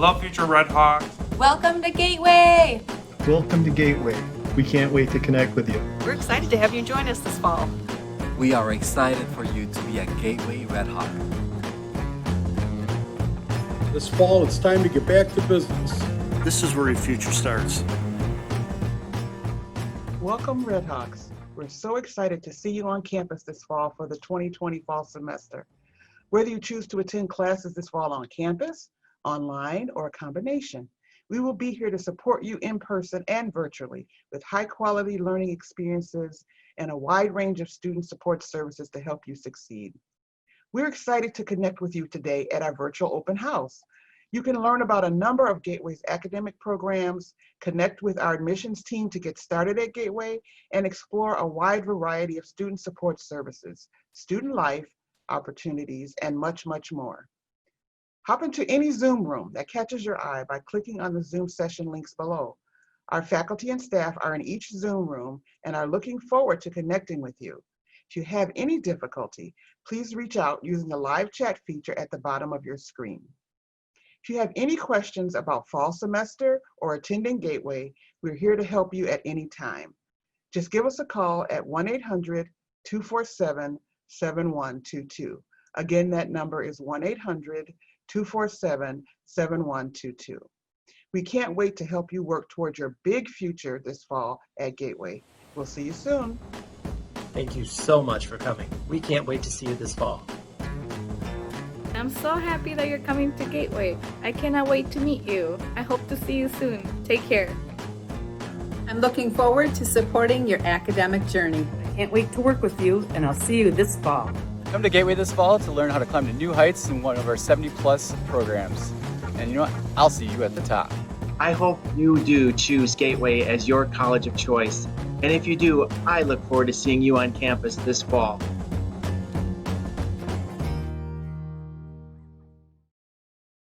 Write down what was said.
Hello, future Red Hawks. Welcome to Gateway! Welcome to Gateway. We can't wait to connect with you. We're excited to have you join us this fall. We are excited for you to be a Gateway Red Hawk. This fall, it's time to get back to business. This is where your future starts. Welcome, Red Hawks. We're so excited to see you on campus this fall for the 2020 fall semester. Whether you choose to attend classes this fall on campus, online, or a combination, we will be here to support you in person and virtually with high-quality learning experiences and a wide range of student support services to help you succeed. We're excited to connect with you today at our virtual open house. You can learn about a number of Gateway's academic programs, connect with our admissions team to get started at Gateway, and explore a wide variety of student support services, student life, opportunities, and much, much more. Hop into any Zoom room that catches your eye by clicking on the Zoom session links below. Our faculty and staff are in each Zoom room and are looking forward to connecting with you. If you have any difficulty, please reach out using the live chat feature at the bottom of your screen. If you have any questions about fall semester or attending Gateway, we're here to help you at any time. Just give us a call at 1-800-247-7122. Again, that number is 1-800-247-7122. We can't wait to help you work towards your big future this fall at Gateway. We'll see you soon. Thank you so much for coming. We can't wait to see you this fall. I'm so happy that you're coming to Gateway. I cannot wait to meet you. I hope to see you soon. Take care. I'm looking forward to supporting your academic journey. I can't wait to work with you, and I'll see you this fall. Come to Gateway this fall to learn how to climb to new heights in one of our 70+ programs. And you know what? I'll see you at the top. I hope you do choose Gateway as your college of choice. And if you do, I look forward to seeing you on campus this fall.